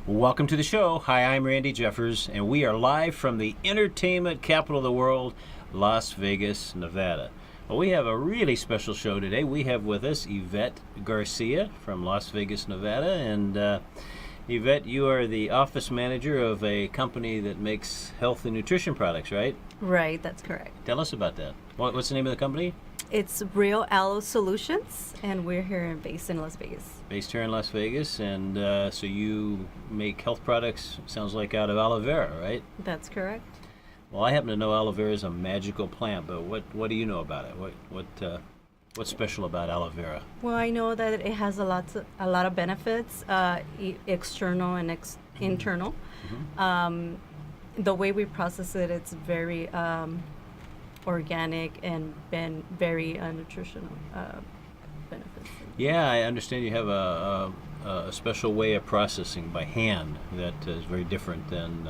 Welcome to the show. Hi, I'm Randy Jeffers, and we are live from the entertainment capital of the world, Las Vegas, Nevada. Well, we have a really special show today. We have with us Yvette Garcia from Las Vegas, Nevada. And Yvette, you are the office manager of a company that makes health and nutrition products, right? Right, that's correct. Tell us about that. What's the name of the company? It's Real Aloe Solutions, and we're here based in Las Vegas. Based here in Las Vegas, and so you make health products, sounds like out of aloe vera, right? That's correct. Well, I happen to know aloe vera is a magical plant, but what do you know about it? What's special about aloe vera? Well, I know that it has a lot of benefits, external and internal. The way we process it, it's very organic and very nutritional benefits. Yeah, I understand you have a special way of processing by hand that is very different than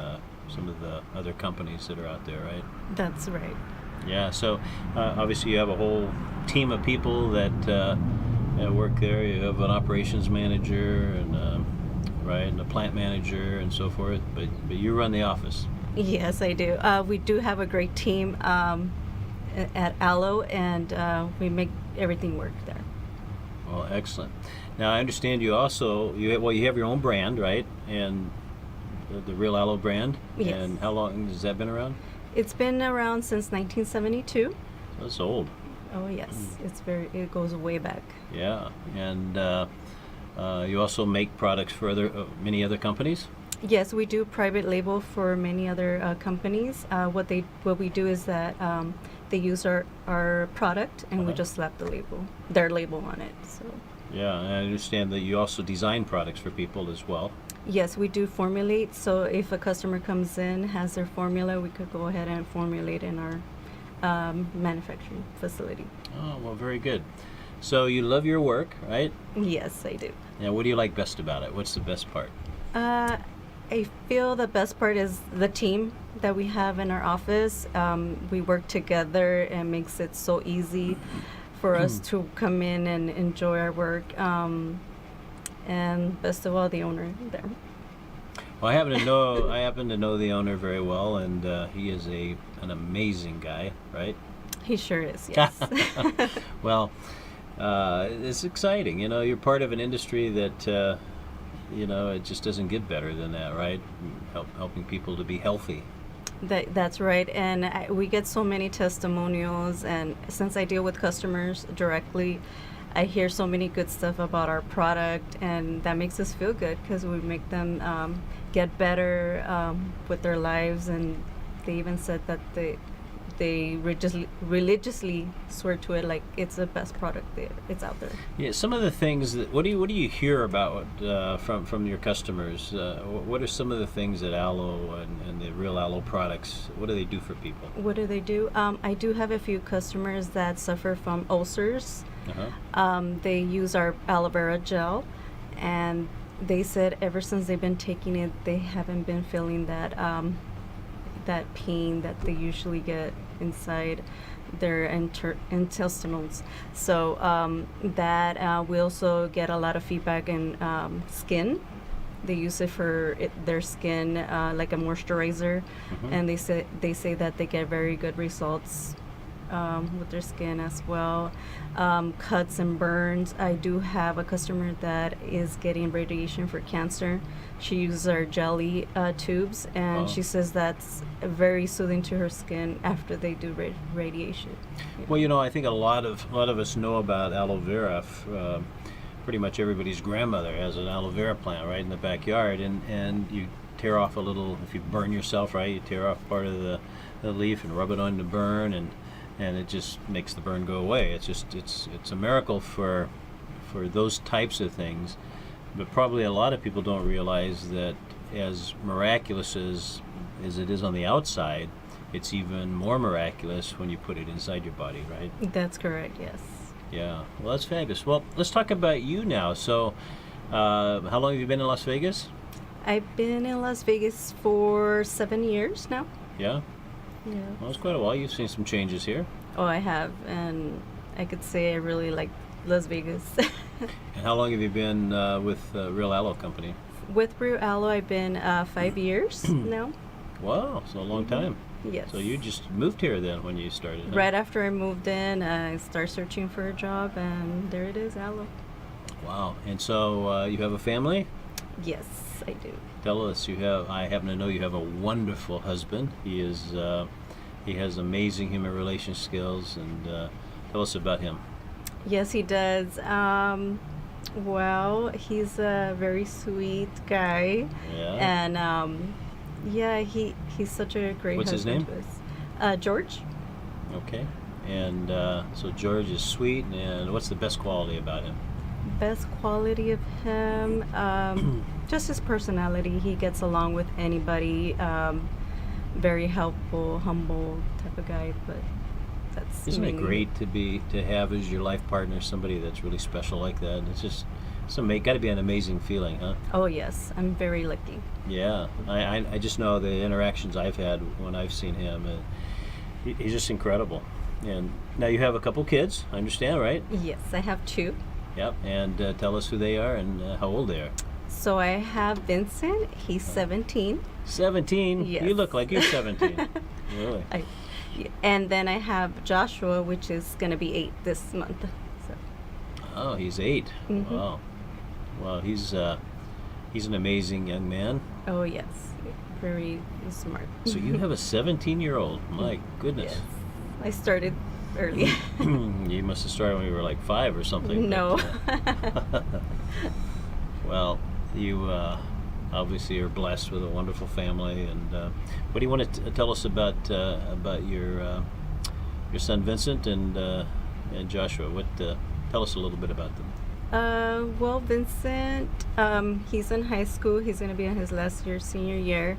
some of the other companies that are out there, right? That's right. Yeah, so obviously you have a whole team of people that work there. You have an operations manager and right, and a plant manager and so forth, but you run the office. Yes, I do. We do have a great team at Aloe, and we make everything work there. Well, excellent. Now I understand you also you have your own brand, right? And the Real Aloe brand. Yes. And how long has that been around? It's been around since 1972. That's old. Oh yes, it goes way back. Yeah, and you also make products for many other companies. Yes, we do private label for many other companies. What we do is that they use our product, and we just slap their label on it. So. Yeah, and I understand that you also design products for people as well. Yes, we do formulate. So if a customer comes in, has their formula, we could go ahead and formulate in our manufacturing facility. Oh, well, very good. So you love your work, right? Yes, I do. Now, what do you like best about it? What's the best part? I feel the best part is the team that we have in our office. We work together, and makes it so easy for us to come in and enjoy our work. And best of all, the owner there. Well, I happen to know the owner very well, and he is an amazing guy, right? He sure is. Yes. Well, it's exciting. You know, you're part of an industry that. It just doesn't get better than that, right? Helping people to be healthy. That's right. And we get so many testimonials, and since I deal with customers directly, I hear so many good stuff about our product, and that makes us feel good because we make them get better with their lives. And they even said that they religiously swear to it like it's the best product it's out there. Yeah, some of the things that what do you hear about from your customers? What are some of the things that Aloe and the Real Aloe products? What do they do for people? What do they do? I do have a few customers that suffer from ulcers. They use our aloe vera gel, and they said ever since they've been taking it, they haven't been feeling that pain that they usually get inside their intestinals. So we also get a lot of feedback in skin. They use it for their skin like a moisturizer, and they say that they get very good results with their skin as well. Cuts and burns. I do have a customer that is getting radiation for cancer. She uses our jelly tubes, and she says that's very soothing to her skin after they do radiation. Well, I think a lot of us know about aloe vera. Pretty much everybody's grandmother has an aloe vera plant right in the backyard, and you tear off a little. If you burn yourself, right, you tear off part of the leaf and rub it on the burn, and it just makes the burn go away. It's a miracle for those types of things. But probably a lot of people don't realize that as miraculous as it is on the outside, it's even more miraculous when you put it inside your body, right? That's correct, yes. Yeah, well, that's fabulous. Well, let's talk about you now. So, how long have you been in Las Vegas? I've been in Las Vegas for 7 years now. Yeah? Yeah. Well, it's quite a while. You've seen some changes here. Oh, I have, and I could say I really like Las Vegas. And how long have you been with Real Aloe Company? With Brew Aloe, I've been 5 years now. Wow, so a long time. Yes. So you just moved here then when you started? Huh? Right after I moved in, I started searching for a job, and there it is, Aloe. Wow. And so you have a family? Yes, I do. Tell us. I happen to know you have a wonderful husband. He has amazing human relation skills, and tell us about him. Yes, he does. Well, he's a very sweet guy, Yeah. and yeah, he's such a great What's his husband name? to us. George. Okay. And so George is sweet, and what's the best quality about him? Best quality of him, just his personality. He gets along with anybody. Very helpful, humble type of guy. But that's Isn't it mainly- great to have as your life partner somebody that's really special like that? It's got to be an amazing feeling, huh? Oh yes, I'm very lucky. Yeah, I just know the interactions I've had when I've seen him. He's just incredible. And now you have a couple kids, I understand, right? Yes, I have two. Yep. And tell us who they are and how old they are. So I have Vincent. He's 17. 17. Yes. You look like you're 17. Really? And then I have Joshua, which is gonna be 8 this month. So. Oh, he's 8. Mhm. Wow. Well, he's an amazing young man. Oh yes, very smart. So you have a 17-year-old. My goodness. Yes, I started early. You must have started when you were like 5 or something. No. but, well, you obviously are blessed with a wonderful family. And what do you want to tell us about your son Vincent and Joshua? Tell us a little bit about them. Well, Vincent, he's in high school. He's gonna be in his last year, senior year.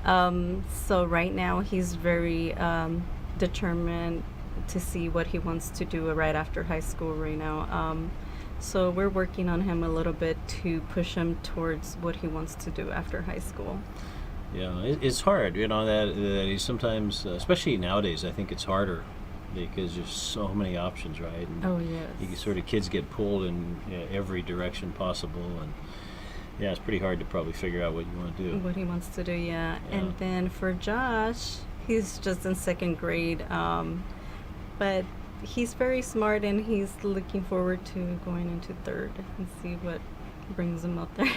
So right now he's very determined to see what he wants to do right after high school right now. So we're working on him a little bit to push him towards what he wants to do after high school. Yeah, it's hard, that he's sometimes, especially nowadays, I think it's harder because there's so many options, right? And Oh yes. kids get pulled in every direction possible, and yeah, it's pretty hard to probably figure out what you want to do. What he wants to do, yeah. Yeah. And then for Josh, he's just in 2nd grade, but he's very smart, and he's looking forward to going into 3rd and see what brings him up there.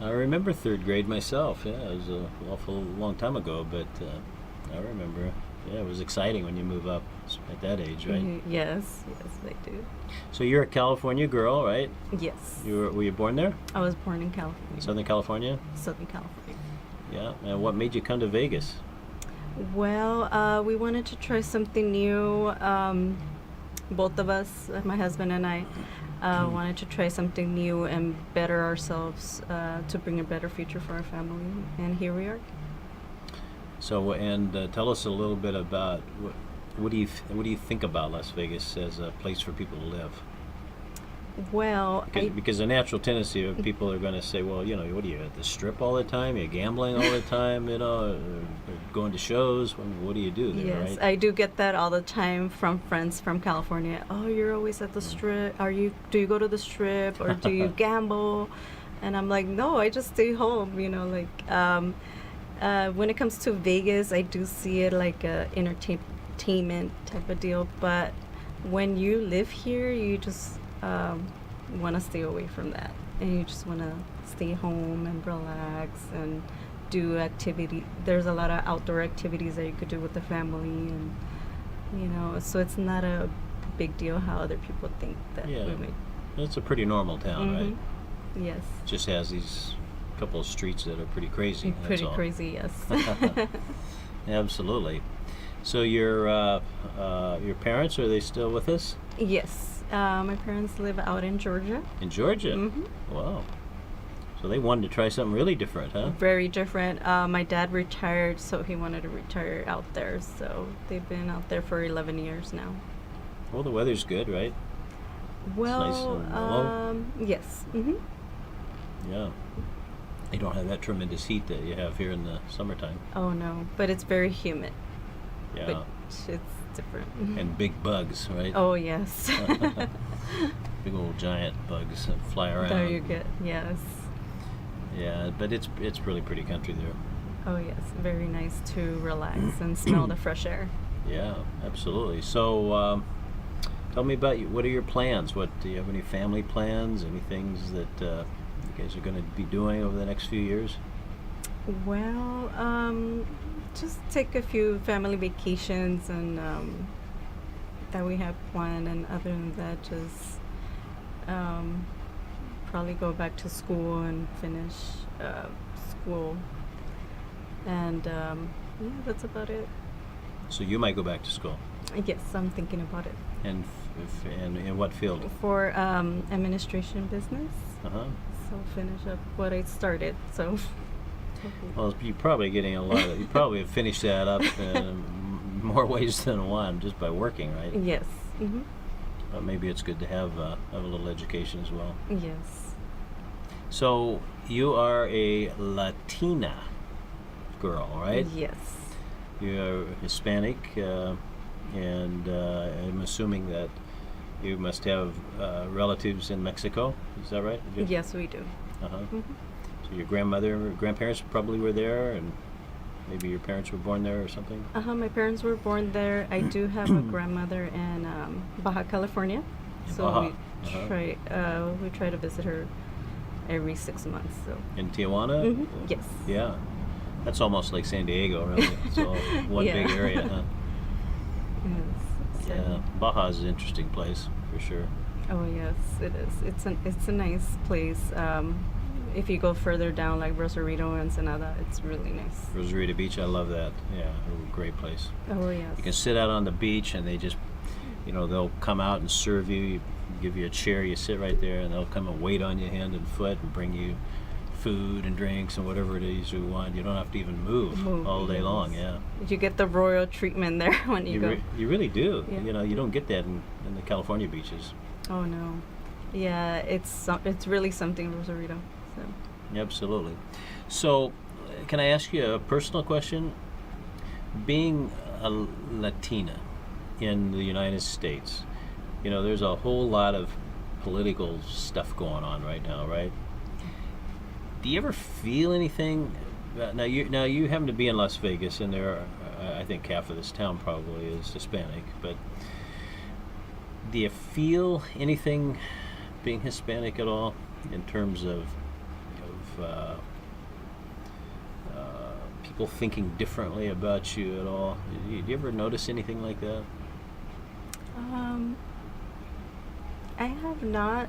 I remember 3rd grade myself. Yeah, it was an awful long time ago, but I remember. Yeah, it was exciting when you move up at that age, right? Yes, I do. So you're a California girl, right? Yes. Were you born there? I was born in California. Southern California? Southern California. Yeah. And what made you come to Vegas? Well, we wanted to try something new. Both of us, my husband and I, wanted to try something new and better ourselves to bring a better future for our family. And here we are. So, and tell us a little bit about what do you think about Las Vegas as a place for people to live? Well, Because the natural tendency of people are going to say, well, what are you at the Strip all the time? You're gambling all the time, or going to shows. What do you do there, yes, right? I do get that all the time from friends from California. Oh, you're always at the Strip. Do you go to the Strip or do you gamble? And I'm like, no, I just stay home. When it comes to Vegas, I do see it like a entertainment type of deal. But when you live here, you just want to stay away from that, and you just want to stay home and relax and do activity. There's a lot of outdoor activities that you could do with the family, and so it's not a big deal how other people think that Yeah. we would. It's a pretty normal town, right? Yes. Just has these couple of streets that are pretty crazy. that's Pretty all. crazy, yes. Absolutely. So your parents, are they still with us? Yes. My parents live out in Georgia. In Georgia? Mhm. Wow. So they wanted to try something really different, huh? Very different. My dad retired, so he wanted to retire out there. So they've been out there for 11 years now. Well, the weather's good, right? Well, and mellow. yes. Hmm. Yeah. They don't have that tremendous heat that you have here in the summertime. Oh no, but it's very humid. Yeah. Which it's different. And big bugs, right? Oh yes. Big old giant bugs that fly around. There you go. Yes. Yeah, but it's really pretty country there. Oh yes, very nice to relax and smell the fresh air. Yeah, absolutely. So, tell me about you. What are your plans? What do you have any family plans? Any things that you guys are going to be doing over the next few years? Well, just take a few family vacations and that we have planned, and other than that, just um, probably go back to school and finish school, and yeah, that's about it. So you might go back to school, Yes, I'm thinking about it and and in what field? for administration business. Uh huh. So finish up what I started. So. Well, you're probably getting a lot of. You probably have finished that up in more ways than one just by working, right? Yes. Hmm. Maybe it's good to have a little education as well. Yes. So you are a Latina girl, right? Yes. You're Hispanic, and I'm assuming that you must have relatives in Mexico. Is that right? Yes, we do. Uh-huh. Hmm. So your grandparents probably were there, and maybe your parents were born there or something? My parents were born there. I do have a grandmother in Baja California, In so Baja. we Uh-huh. try to visit her every 6 months. So. In Tijuana? Hmm. Yes. Yeah. That's almost like San Diego, really. It's all one Yeah. big area, huh? Yes. So- Yeah. Baja is an interesting place, for sure. Oh yes, it is. It's a nice place. If you go further down, like Rosarito and Ensenada, it's really nice. Rosarito Beach, I love that. Yeah, a great place. Oh yes. You can sit out on the beach and they just, they'll come out and serve you, give you a chair, you sit right there, and they'll come and wait on you hand and foot and bring you food and drinks and whatever it is you want. You don't have to even move all day yes. long, yeah. You get the royal treatment there when you go. You really do. Yeah. You don't get that in the California beaches. Oh no. Yeah, it's really something, Rosarito. So. Absolutely. So, can I ask you a personal question? Being a Latina in the United States, there's a whole lot of political stuff going on right now, right? Do you ever feel anything? Now you happen to be in Las Vegas, and there are, I think half of this town probably is Hispanic. But do you feel anything being Hispanic at all in terms of people thinking differently about you at all? Do you ever notice anything like that? I have not.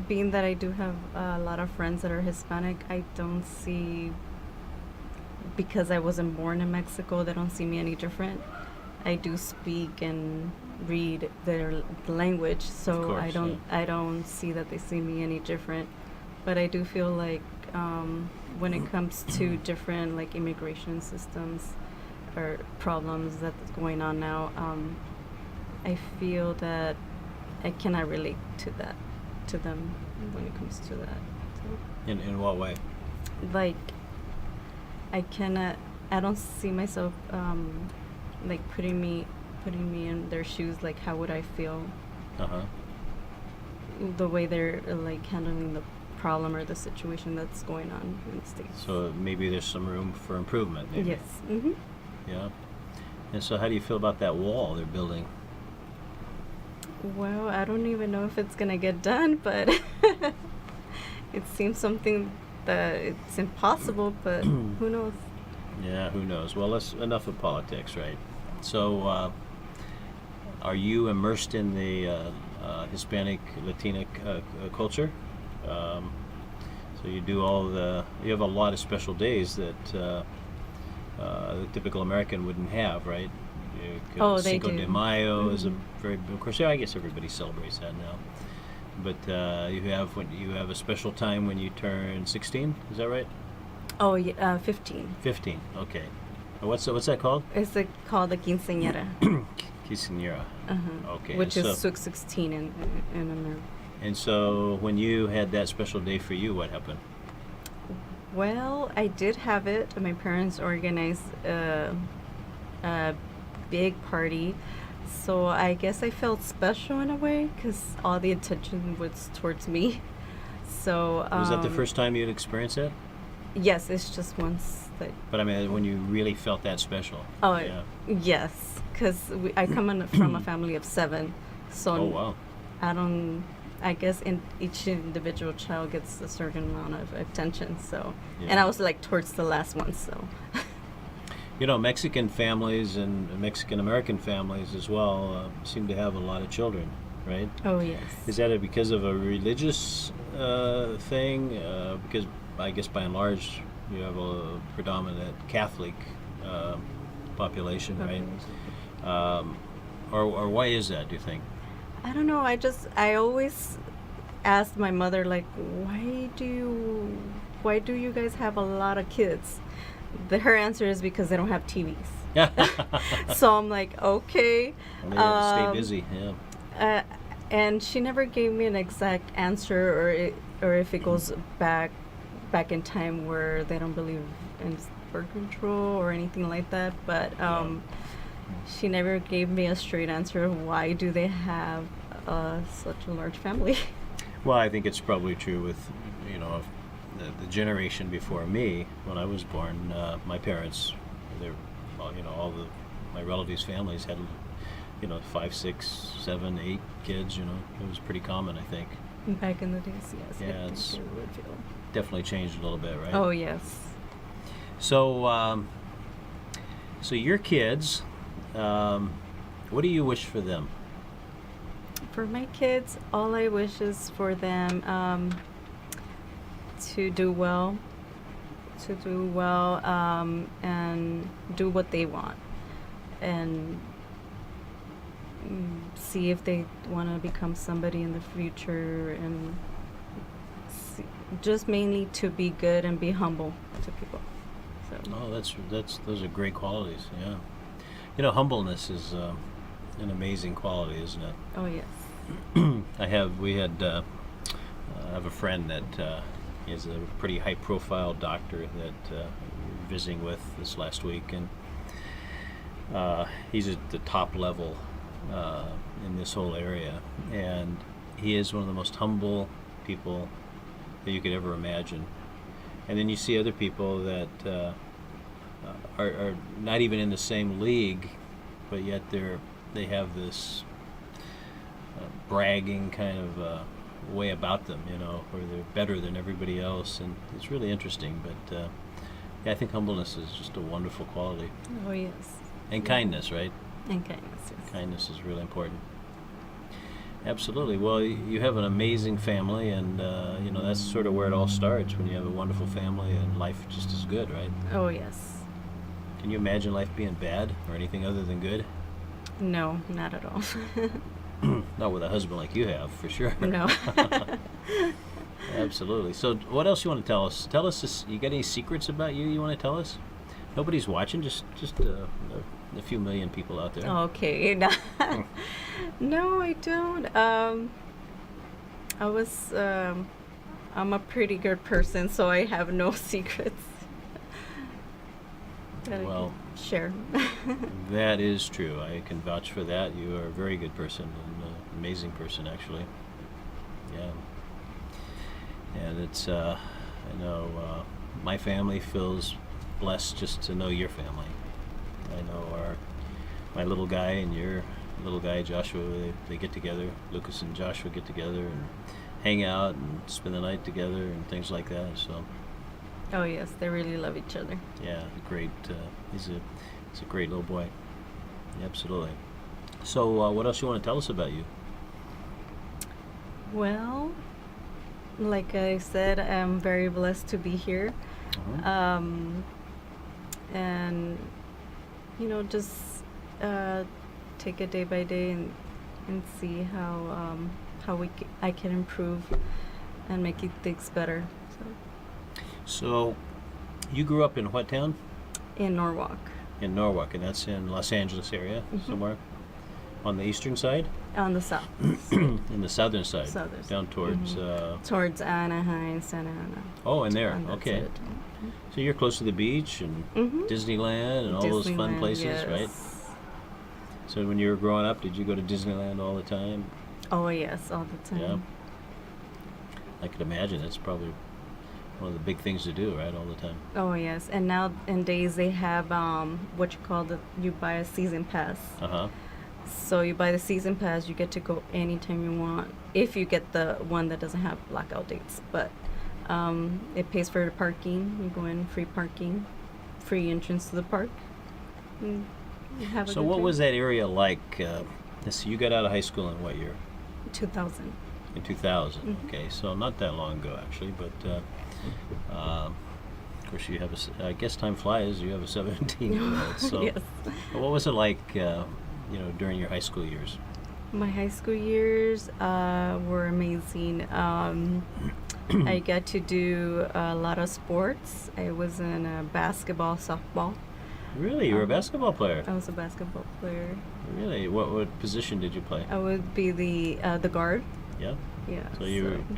Being that I do have a lot of friends that are Hispanic, I don't see, because I wasn't born in Mexico, they don't see me any different. I do speak and read their language, so Of course, I don't see that they see me any different. But I do feel like when it comes to different like immigration systems or problems that's going on now, I feel that I cannot relate to them when it comes to that. So, In what way? like I don't see myself like putting me in their shoes. Like, how would I feel Uh-huh. the way they're like handling the problem or the situation that's going on in the States? So maybe there's some room for improvement. Maybe. Yes. Hmm. Yeah. And so how do you feel about that wall they're building? Well, I don't even know if it's gonna get done, but it seems something that it's impossible, but who knows? Yeah, who knows? Well, that's enough of politics, right? So, are you immersed in the Hispanic, Latina culture? So you do you have a lot of special days that the typical American wouldn't have, right? Oh, they Cinco do. de Mayo is a Mhm. very, of course, yeah, I guess everybody celebrates that now. But you have a special time when you turn 16, is that right? Oh, yeah, 15. 15, okay. What's that called? It's called the quinceañera. Quinceañera. Uh-huh. Okay, Which and is so- Sweet 16 in America. And so when you had that special day for you, what happened? Well, I did have it. My parents organized a big party, so I guess I felt special in a way because all the attention was towards me. So Was that the first time you'd experienced that? Yes, it's just once that. But I mean, when you really felt that special. Oh, Yeah. yes, because I come from a family of 7, so Oh, wow. I don't. I guess each individual child gets a certain amount of attention. So, and Yeah. I was like towards the last one. So, You know, Mexican families and Mexican American families as well seem to have a lot of children, right? oh yes. Is that because of a religious thing? Because I guess by and large you have a predominant Catholic population, right? Or why is that, do you think? I don't know. I always asked my mother like, why do you guys have a lot of kids? Her answer is because they don't have TVs. So I'm like, okay. Well, they have to stay busy, yeah. And she never gave me an exact answer, or if it goes back in time where they don't believe in birth control or anything like that. But she never gave me a straight answer of why do they have such a large family. Well, I think it's probably true with, you know, the generation before me. When I was born, my parents, well, you know, my relatives' families had, you know, 5, 6, 7, 8 kids. You know, it was pretty common, I think. Back in the days, yes. Yeah, I think it's they would feel. definitely changed a little bit, right? Oh yes. So, so your kids, what do you wish for them? For my kids, all I wish is for them to do well, and do what they want, and see if they want to become somebody in the future, and just mainly to be good and be humble to people. So. Oh, those are great qualities. Yeah, you know, humbleness is an amazing quality, isn't it? Oh yes. I have a friend that is a pretty high-profile doctor that we were visiting with this last week, and he's at the top level in this whole area, and he is one of the most humble people that you could ever imagine. And then you see other people that are not even in the same league, but yet they have this bragging kind of way about them, you know, where they're better than everybody else, and it's really interesting. But yeah, I think humbleness is just a wonderful quality, Oh yes. and kindness, right? And kindness. Yes. Kindness is really important. Absolutely. Well, you have an amazing family, and you know, that's sort of where it all starts, when you have a wonderful family and life just is good, right? Oh yes. Can you imagine life being bad or anything other than good? No, not at all. Not with a husband like you have, for sure. No. Absolutely. So what else you want to tell us? Tell us this, you got any secrets about you want to tell us? Nobody's watching, just a few million people out there. Okay. No, I don't. I'm a pretty good person, so I have no secrets that I Well, can share. that is true. I can vouch for that. You are a very good person, an amazing person, actually. Yeah. And it's, I know my family feels blessed just to know your family. I know my little guy and your little guy, Joshua, they get together. Lucas and Joshua get together and hang out and spend the night together and things like that. So, Oh yes, they really love each other. yeah, great. He's a great little boy. Absolutely. So, what else you want to tell us about you? Well, like I said, I'm very blessed to be here. Uh-huh. And just take it day by day and see how I can improve and make things better. So, you grew up in what town? In Norwalk, In Norwalk, and that's in Los Angeles area, somewhere on the eastern side, on the south, in the southern side, Southern side. down towards. towards Anaheim, Santa Ana. Oh, in there. on that Okay. side. So you're close to the beach and Disneyland and all those fun Disneyland, places, yes. right? So when you were growing up, did you go to Disneyland all the time? Oh yes, all the time. Yeah. I could imagine it's probably one of the big things to do, right, all the time. Oh yes, and nowadays they have what you call you buy a season pass. Uh-huh. So you buy the season pass, you get to go anytime you want. If you get the one that doesn't have blackout dates, but it pays for the parking. You go in free parking, free entrance to the park. And you have a So good what time. was that area like? Let's see, you got out of high school in what year? 2000. In 2000. Mhm. Okay, so not that long ago, actually, but of course you have I guess time flies, you have a 17-year-old. So Yes. what was it like, during your high school years? My high school years were amazing. I got to do a lot of sports. I was in basketball, softball. Really? You were a basketball player? I was a basketball player. Really? What position did you play? I would be the guard. Yeah? Yeah. So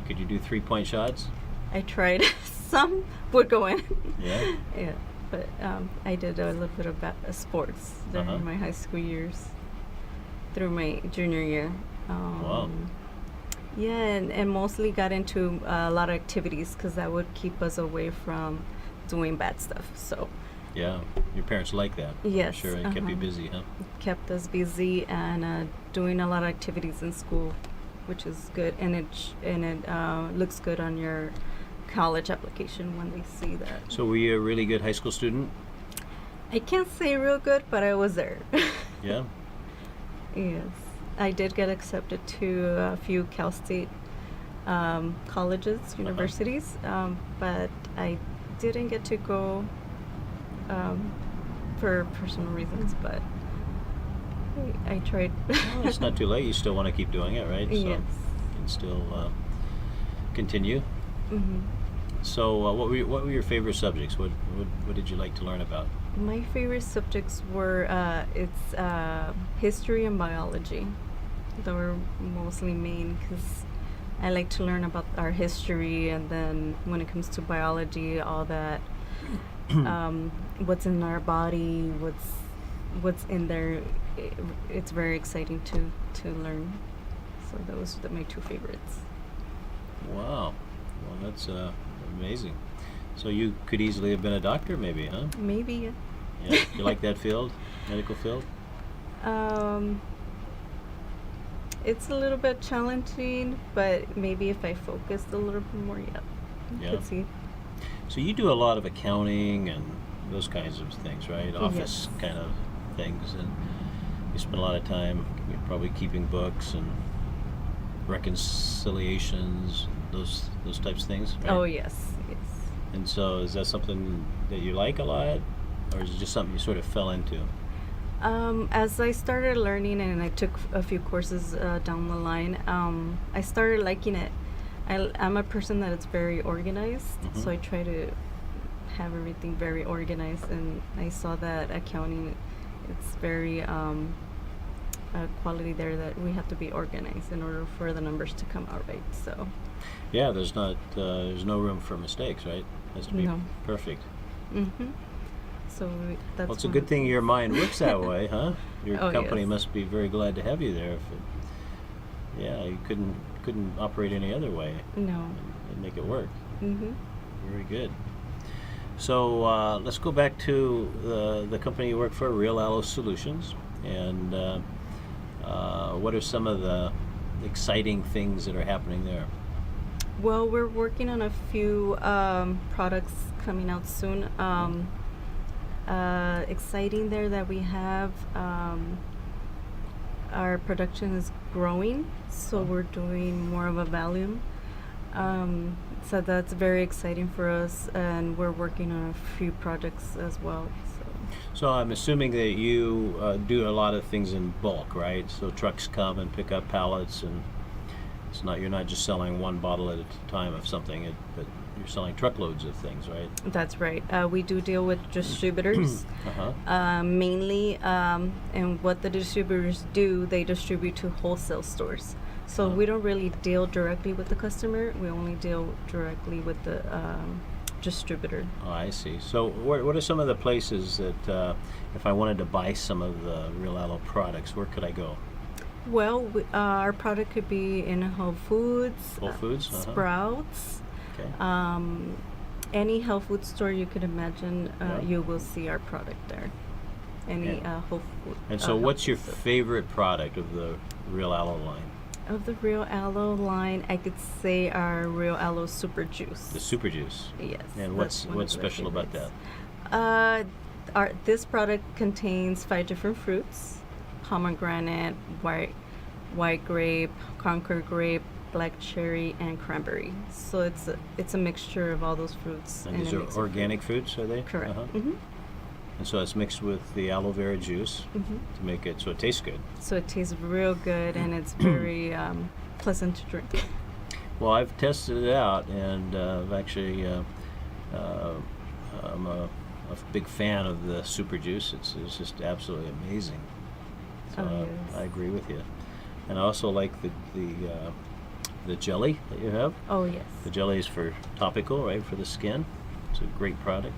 could you do 3-point shots? I tried. Some would go in. Yeah? Yeah, but I did a little bit of sports during Uh-huh. my high school years, through my junior year. Wow. Yeah, and mostly got into a lot of activities because that would keep us away from doing bad stuff. So Yeah. Your parents liked that? Yes, Sure, it kept you uh-huh. busy, huh? kept us busy and doing a lot of activities in school, which is good, and it looks good on your college application when they see that. So were you a really good high school student? I can't say real good, but I was there. Yeah? Yes, I did get accepted to a few Cal State colleges, universities, but I didn't get to go for personal reasons. But I tried. Well, it's not too late. You still want to keep doing it, right? So Yes. you can still continue. Hmm. So what were your favorite subjects? What did you like to learn about? My favorite subjects were history and biology. They were mostly main because I like to learn about our history, and then when it comes to biology, all that, what's in our body, what's in there. It's very exciting to learn. So those are my two favorites. Wow. Well, that's amazing. So you could easily have been a doctor, maybe, huh? Maybe. Yeah. You like that field, medical field? It's a little bit challenging, but maybe if I focused a little bit more, yeah, Yeah. could see. So you do a lot of accounting and those kinds of things, right? Office Yes. kind of things, and you spend a lot of time probably keeping books and reconciliations, those types of things, right? Oh yes, yes. And so is that something that you like a lot, or is it just something you sort of fell into? As I started learning and I took a few courses down the line, I started liking it. I'm a person that is very organized, Mhm. so I try to have everything very organized, and I saw that accounting, it's very a quality there that we have to be organized in order for the numbers to come out right. So Yeah, there's no room for mistakes, right? It has to be No. perfect. so that's Well, it's a one- good thing your mind works that way, huh? Your Oh, company yes. must be very glad to have you there. Yeah, you couldn't operate any other way No. and make it work. Mhm. Very good. So let's go back to the company you work for, Real Aloe Solutions, and what are some of the exciting things that are happening there? Well, we're working on a few products coming out soon. Exciting there that we have. Our production is growing, so we're doing more of a volume. So that's very exciting for us, and we're working on a few projects as well. So I'm assuming that you do a lot of things in bulk, right? So trucks come and pick up pallets, and you're not just selling one bottle at a time of something, but you're selling truckloads of things, right? That's right. We do deal with distributors. Uh-huh. Mainly, and what the distributors do, they distribute to wholesale stores. So we don't really deal directly with the customer. We only deal directly with the distributor. Oh, I see. So what are some of the places that if I wanted to buy some of the Real Aloe products, where could I go? Well, our product could be in Whole Foods, Whole Foods? Sprouts, Okay. any health food store you could imagine. Yeah. You will see our product there. Any And- Whole Food. And so, health what's your food store. favorite product of the Real Aloe line? Of the Real Aloe line, I could say our Real Aloe Super Juice. The Super Juice. Yes. And that's one what's of the special about that? favorites. This product contains 5 different fruits: pomegranate, white grape, Concord grape, black cherry, and cranberry. So it's a mixture of all those fruits. And in these a are mixed organic fruits, are they? fruit. Correct. Uh-huh. Hmm. And so it's mixed with the aloe vera juice Hmm. to make it so it tastes good. So it tastes real good and it's very pleasant to drink. Well, I've tested it out, and I've actually I'm a big fan of the Super Juice. It's just absolutely amazing. So Oh, yes. I agree with you. And I also like the jelly that you have. Oh yes. The jelly is for topical, right, for the skin. It's a great product.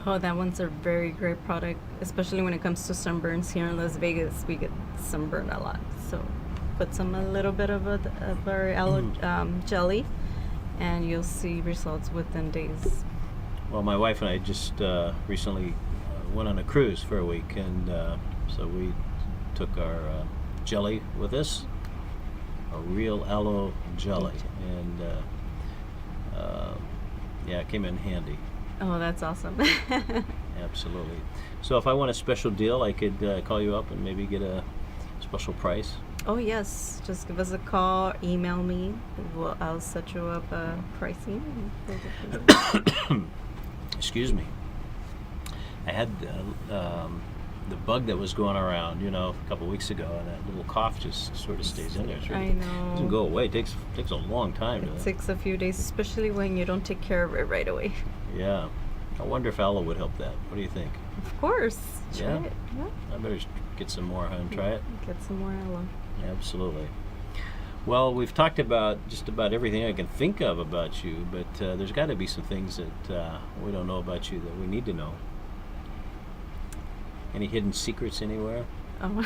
Oh, that one's a very great product, especially when it comes to sunburns. Here in Las Vegas, we get sunburned a lot. So put a little bit of our aloe jelly, and you'll see results within days. Well, my wife and I just recently went on a cruise for a week, and so we took our jelly with us, a Real Aloe jelly, and yeah, it came in handy. Oh, that's awesome. Absolutely. So if I want a special deal, I could call you up and maybe get a special price. Oh yes, just give us a call, email me. I'll set you up pricing. Excuse me. I had the bug that was going around, a couple weeks ago, and that little cough just sort of stays in there. I know. It doesn't go away. It takes a long time. It takes a few days, especially when you don't take care of it right away. Yeah. I wonder if aloe would help that. What do you think? Of course. Try Yeah? it. Yeah. I better get some more and try it. Get some more aloe. Absolutely. Well, we've talked about just about everything I can think of about you, but there's got to be some things that we don't know about you that we need to know. Any hidden secrets anywhere? Oh.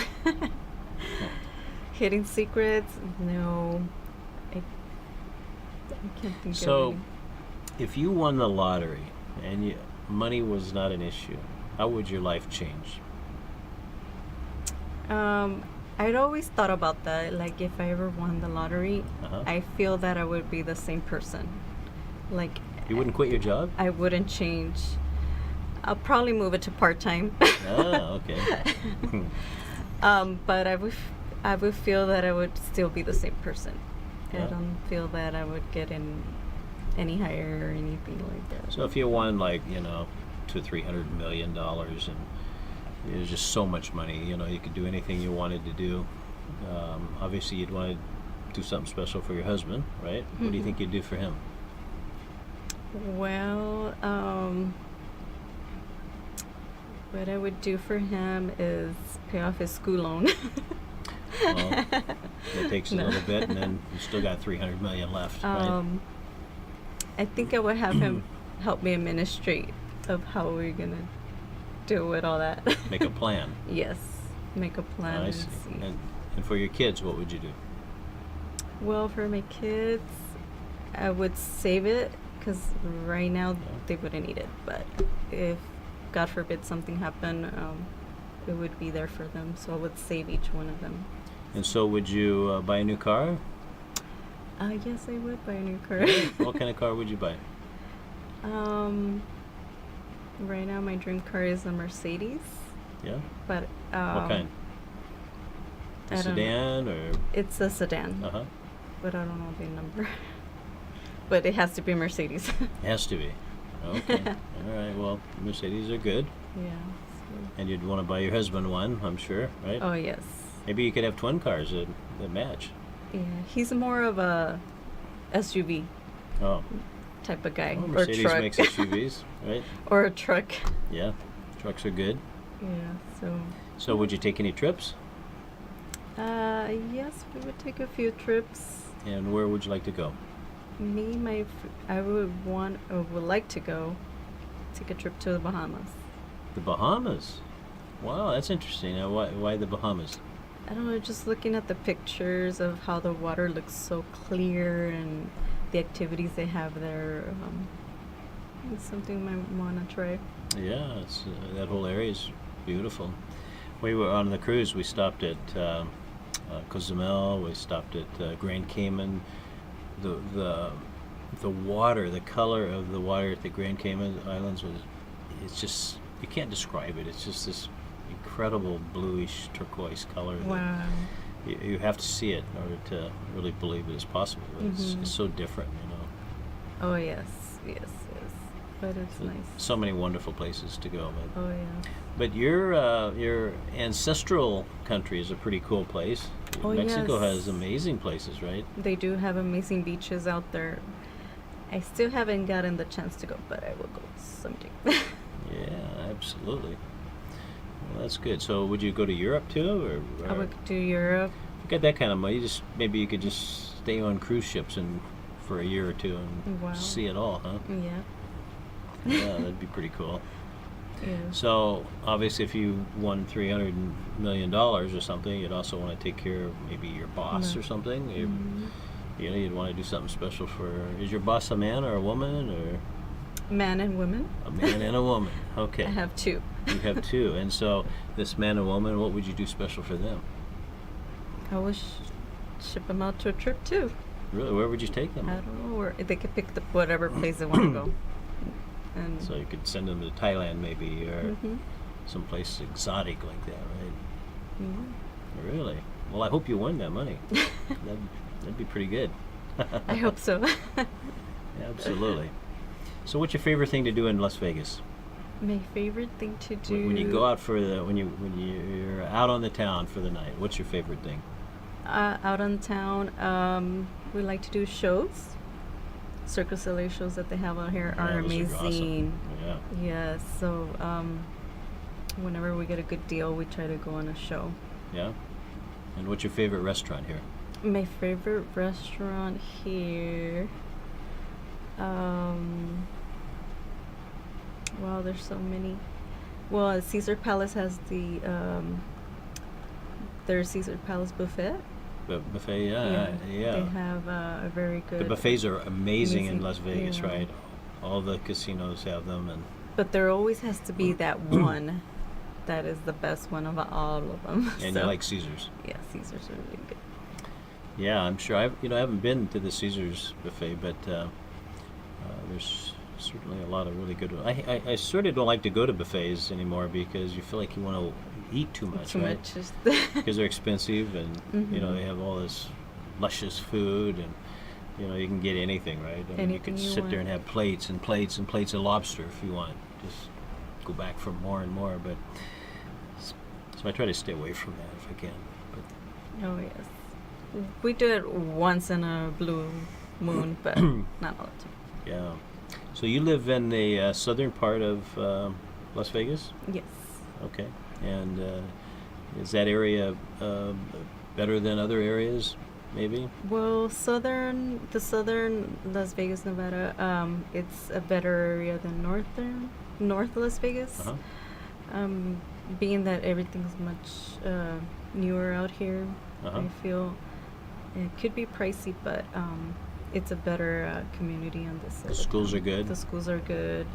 Hidden secrets? No. I can't think So, of if you won the lottery and money was not an issue, how would your life change? any. I'd always thought about that. Like, if I ever won the lottery, Uh-huh. I feel that I would be the same person. Like, You wouldn't quit your job? I wouldn't change. I'll probably move it to part-time. Ah, okay. But I would feel that I would still be the same person. Yeah. I don't feel that I would get any higher or anything like that. So if you won like $200-300 million and it was just so much money, you could do anything you wanted to do. Obviously, you'd want to do something special for your husband, right? What do you Mhm. think you'd do for him? Well, what I would do for him is pay off his school loan. Well, it takes a No. little bit, and then you still got 300 million left, right? I think I would have him help me administrate of how we're gonna deal with all that. Make a plan. Yes, make a plan. I and see. see. And for your kids, what would you do? Well, for my kids, I would save it because right now Yeah. they wouldn't need it. But if, God forbid, something happened, it would be there for them. So I would save each one of them. And so, would you buy a new car? Yes, I would buy a new car. What kind of car would you buy? Right now, my dream car is a Mercedes. Yeah. But What kind? I A don't know. sedan or? It's a sedan, Uh huh. but I don't know the number. But it has to be Mercedes. It has to be. Okay. All right. Well, Mercedes are good, Yeah. and you'd want to buy your husband one, I'm sure, right? Oh yes. Maybe you could have twin cars that match. Yeah. He's more of a SUV Oh, type of guy, well, or Mercedes truck, makes SUVs, right? or a truck. Yeah, trucks are good. Yeah. So. So, would you take any trips? Yes, we would take a few trips. And where would you like to go? I would like to go take a trip to the Bahamas. The Bahamas. Wow, that's interesting. Now, why the Bahamas? I don't know, just looking at the pictures of how the water looks so clear and the activities they have there, it's something I want to try. Yeah, it's that whole area is beautiful. We were on the cruise. We stopped at Cozumel. We stopped at Grand Cayman. The water, the color of the water at the Grand Cayman Islands it's just, you can't describe it. It's just this incredible bluish turquoise color. That Wow. you have to see it in order to really believe it is possible. It's so different, you know. Oh, yes, yes, yes. But it's nice. So many wonderful places to go. Oh, yeah. But your ancestral country is a pretty cool place. Oh, Mexico yes. has amazing places, right? They do have amazing beaches out there. I still haven't gotten the chance to go, but I will go someday. Yeah, absolutely. Well, that's good. So, would you go to Europe too, or I would do Europe. if you got that kind of money? Maybe you could just stay on cruise ships and for a year or two and Wow. see it all, huh? Yeah. Yeah, that'd be pretty cool. Yeah. So, obviously, if you won $300 million or something, you'd also want to take care of maybe your boss No. or something. Mhm. You know, you'd want to do something special for. Is your boss a man or a woman, or Man and women. a man and a woman? Okay. I have two. You have two, and so this man and woman, what would you do special for them? I would ship them out to a trip too. Really, where would you take them? I don't know, or they could pick whatever place they want to go. And So you could send them to Thailand, maybe, or Mhm. someplace exotic like that, right? Yeah. Really? Well, I hope you win that money. That'd be pretty good. I hope so. Absolutely. So, what's your favorite thing to do in Las Vegas? My favorite thing to do When you go out for when you're out on the town for the night, what's your favorite thing? out on town, we like to do shows. Cirque du Soleil shows that they have out here are Yeah, those amazing. awesome. Yeah. Yes, so whenever we get a good deal, we try to go on a show. Yeah. And what's your favorite restaurant here? My favorite restaurant here. Wow, there's so many. Well, Caesar Palace has their Caesar Palace buffet. Buffet, yeah. They have a very good. The buffets are amazing in amazing, Las Vegas, yeah. right? All the casinos have them, and But there always has to be that one that is the best one of all of them. you So, like Caesars. yeah, Caesars are really good. Yeah, I'm sure. I haven't been to the Caesars buffet, but there's certainly a lot of really good ones. I sort of don't like to go to buffets anymore because you feel like you want to eat too much, Too right? much is Because they're expensive, and you know Mhm. they have all this luscious food, and you know you can get anything, right? I mean, you Anything could you sit there want. and have plates and plates and plates of lobster if you want. Just go back for more and more, but so I try to stay away from that if I can. But Oh yes, we do it once in a blue moon, but not all the time. yeah. So you live in the southern part of Las Vegas? Yes. Okay. And is that area better than other areas, maybe? Well, the southern Las Vegas, Nevada, it's a better area than North Las Vegas. Uh-huh. Being that everything's much newer out here, Uh-huh. I feel it could be pricey, but it's a better community on this side. The schools are good? The schools are good.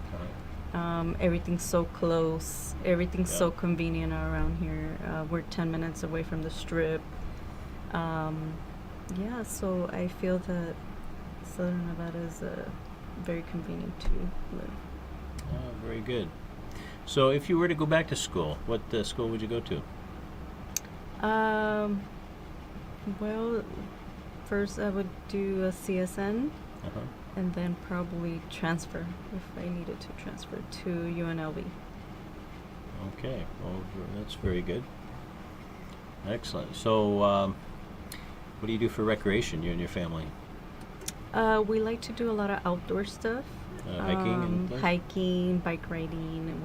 Uh-huh. Everything's so close. Everything's Yeah. so convenient around here. We're 10 minutes away from the strip. Yeah, so I feel that Southern Nevada is very convenient to live. Oh, very good. So if you were to go back to school, what school would you go to? Well, first I would do a CSN Uh-huh. and then probably transfer if I needed to transfer to UNLV. Okay. Well, that's very good. Excellent. So what do you do for recreation, you and your family? We like to do a lot of outdoor stuff. Hiking and things? Hiking, bike riding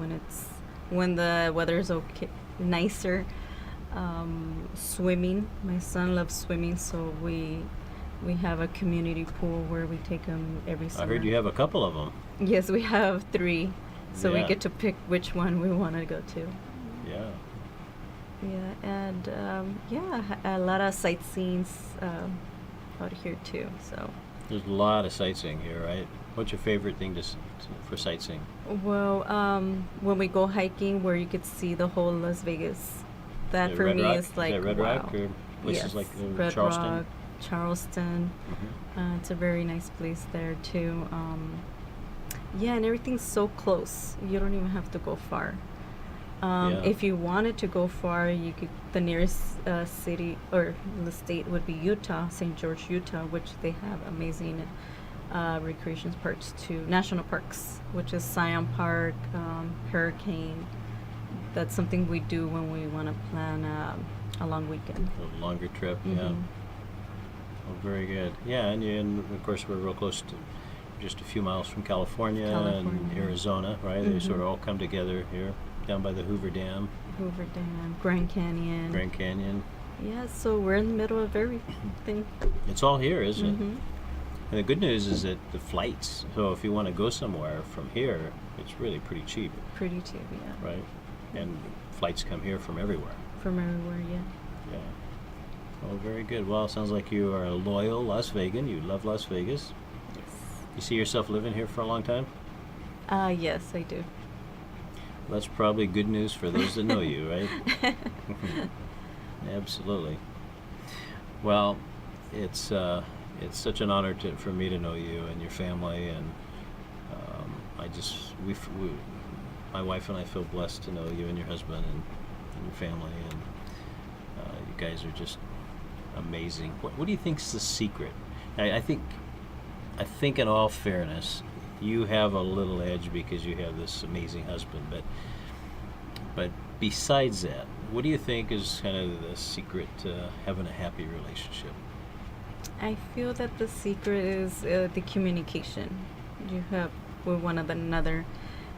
when the weather is okay, nicer. Swimming. My son loves swimming, so we have a community pool where we take him every I summer. heard you have a couple of them. Yes, we have 3, so we Yeah. get to pick which one we want to go to. Yeah. Yeah, and yeah, a lot of sightseeing out here too. So, There's a lot of sightseeing here, right? What's your favorite thing for sightseeing? well, when we go hiking, where you could see the whole Las Vegas, Is that it for Red me Rock? is Is like that Red wow. Rock or places Yes, like Red Charleston? Rock, Charleston. It's a very nice place there too. Yeah, and everything's so close. You don't even have to go far. Yeah. If you wanted to go far, you could. The nearest city or the state would be Utah, St. George, Utah, which they have amazing recreation parks too, national parks, which is Zion Park, Hurricane. That's something we do when we want to plan a long weekend. A longer trip, yeah. Mhm. Oh, very good. Yeah, and of course we're real close to, just a few miles from California, and California. Arizona, right? They sort Mhm. of all come together here, down by the Hoover Dam, Hoover Dam, Grand Canyon. Grand Canyon. Yeah, so we're in the middle of everything. It's all here, isn't it? Mhm. And the good news is that the flights. So if you want to go somewhere from here, it's really pretty cheap, Pretty cheap, yeah. right? And flights come here from everywhere. From everywhere, yeah. Yeah. Oh, very good. Well, it sounds like you are a loyal Las Vegan. You love Las Vegas. Yes. You see yourself living here for a long time? Yes, I do. That's probably good news for those that know you, right? Absolutely. Well, it's such an honor for me to know you and your family, and I just we my wife and I feel blessed to know you and your husband and your family, and you guys are just amazing. What do you think's the secret? I think in all fairness, you have a little edge because you have this amazing husband, but besides that, what do you think is kind of the secret to having a happy relationship? I feel that the secret is the communication you have with one another.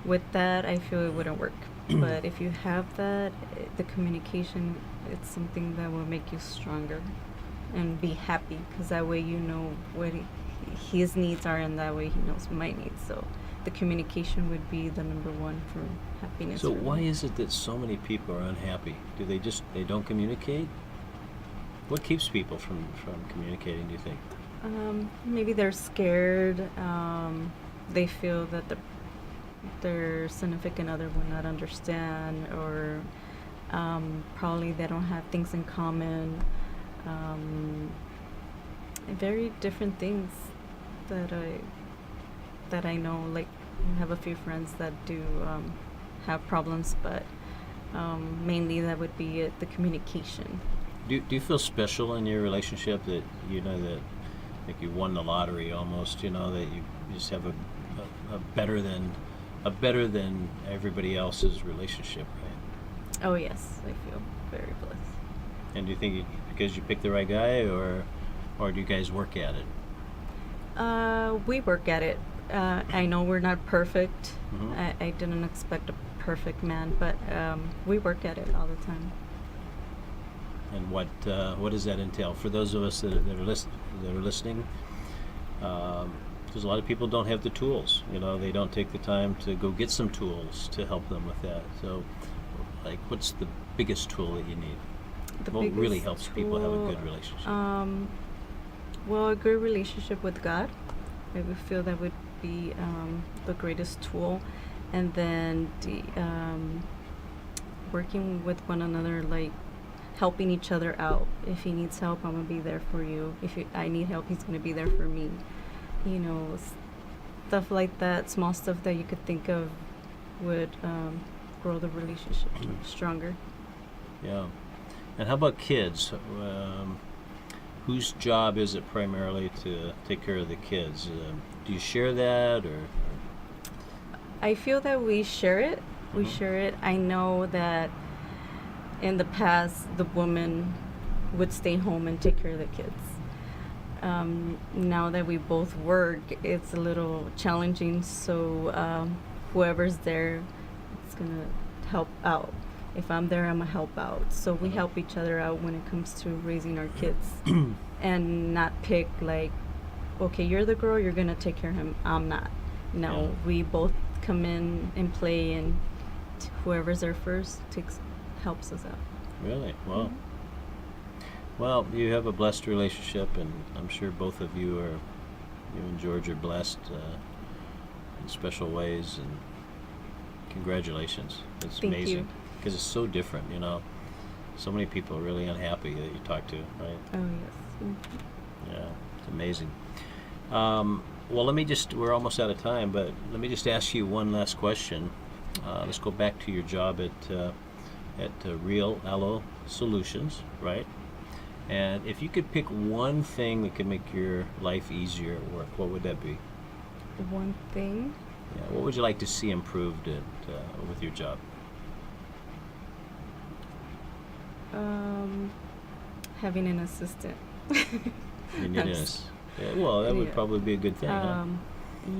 With that, I feel it wouldn't work. But if you have that, the communication, it's something that will make you stronger and be happy, because that way you know what his needs are, and that way he knows my needs. So the communication would be the number one for happiness. So for why me. is it that so many people are unhappy? Do they don't communicate? What keeps people from communicating, do you think? Maybe they're scared. They feel that their significant other will not understand, or probably they don't have things in common. Very different things that I know. Like, I have a few friends that do have problems, but mainly that would be it, the communication. Do you feel special in your relationship, that you know that like you won the lottery almost, you know, that you just have a better than everybody else's relationship, right? Oh yes, I feel very blessed. And do you think because you picked the right guy, or do you guys work at it? We work at it. I know we're not perfect. Mhm. I didn't expect a perfect man, but we work at it all the time. And what does that entail for those of us that are listening? Because a lot of people don't have the tools. You know, they don't take the time to go get some tools to help them with that. So, like, what's the biggest tool that you need? The What really biggest helps people have a tool, good relationship? Well, a good relationship with God. I would feel that would be the greatest tool, and then working with one another, like helping each other out. If he needs help, I'm gonna be there for you. I need help, he's gonna be there for me. You know, stuff like that, small stuff that you could think of would grow the relationship stronger. Yeah. And how about kids? Whose job is it primarily to take care of the kids? Do you share that, or? I feel that we share it. We Mhm. share it. I know that in the past, the woman would stay home and take care of the kids. Now that we both work, it's a little challenging. So whoever's there, it's gonna help out. If I'm there, I'm gonna help out. So we Uh-huh. help each other out when it comes to raising our kids, and not pick like, okay, you're the girl, you're gonna take care of him. I'm not. No, Yeah. we both come in and play, and whoever's there first helps us out. Really? Well, well, you have a blessed relationship, and I'm sure both of you and George are blessed in special ways. And congratulations. It's Thank amazing you. because it's so different. You know, so many people are really unhappy that you talk to, right? Oh yes. Yeah, it's amazing. Well, we're almost out of time, but let me just ask you one last question. Let's go back to your job at Real Aloe Solutions, right? And if you could pick one thing that could make your life easier at work, what would that be? One thing. Yeah, what would you like to see improved with your job? Having an assistant. You need That's- yeah, well, that would yeah. probably be a good thing, huh?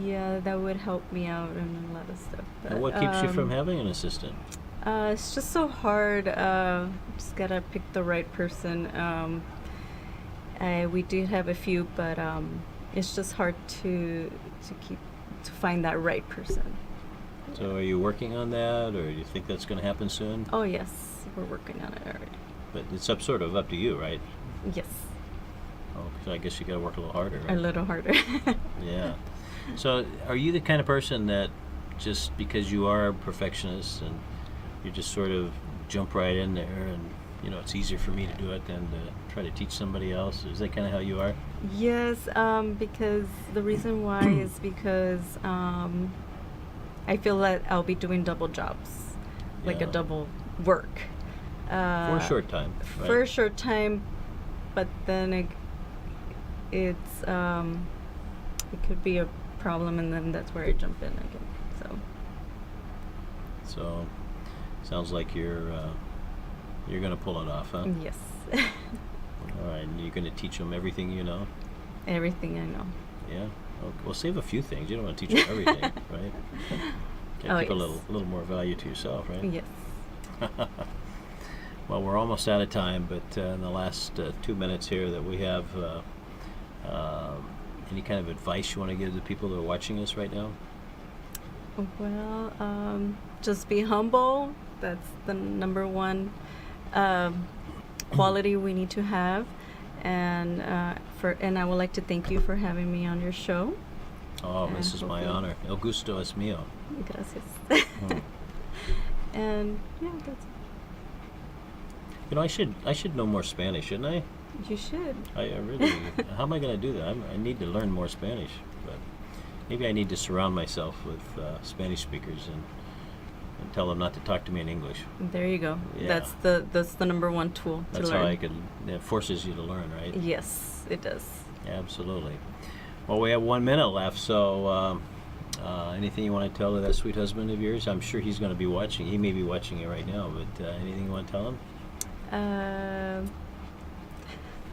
Yeah, that would help me out in a lot of stuff. And what keeps you from having an assistant? It's just so hard. Just gotta pick the right person. We did have a few, but it's just hard to find that right person. So are you working on that, or do you think that's going to happen soon? Oh yes, we're working on it already. But it's sort of up to you, right? Yes, Oh, so I guess you got to work a little harder, a right? little harder. Yeah. So are you the kind of person that just because you are a perfectionist and you just sort of jump right in there and, you know, it's easier for me to do it than to try to teach somebody else? Is that kind of how you are? Yes, because the reason why is because I feel that I'll be doing double jobs, like a Yeah. double work. For a short time, right? For a short time, but then it could be a problem, and then that's where I jump in again. So sounds like you're going to pull it off, huh? Yes, All right. And you're going to teach them everything you know? everything I know. Yeah. Okay. Well, save a few things. You don't want to teach them everything, right? Keep a yes. little more value to yourself, right? Yes. Well, we're almost out of time, but in the last 2 minutes here that we have, any kind of advice you want to give to the people that are watching us right now? Well, just be humble. That's the number one quality we need to have, and I would like to thank you for having me on your show. Oh, And this is my hopefully- honor. El gusto es mío. Gracias. Hmm. And yeah, that's You know, I should know more Spanish, shouldn't I? you should. I really. How am I going to do that? I need to learn more Spanish, but maybe I need to surround myself with Spanish speakers and tell them not to talk to me in English. There you go. Yeah. That's the number one tool That's to learn. how I can. It forces you to learn, right? Yes, it does. Absolutely. Well, we have 1 minute left, so anything you want to tell to that sweet husband of yours? I'm sure he's going to be watching. He may be watching it right now, but anything you want to tell him?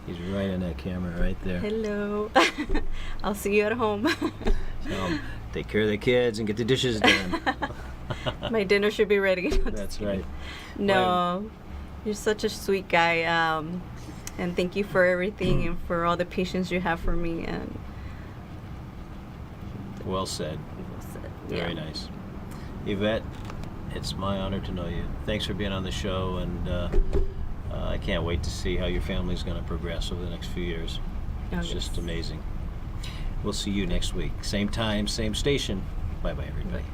He's right in that camera right there. Hello. I'll see you at home. Tell him, take care of the kids and get the dishes done. My dinner should be ready. That's right. No, you're such a sweet guy, and thank you for everything and for all the patience you have for me. And Well said. Very yeah. nice. Yvette, it's my honor to know you. Thanks for being on the show, and I can't wait to see how your family's going to progress over the next few years. Oh, It's just yes. amazing. We'll see you next week. Same time, same station. Bye-bye, everybody. Bye.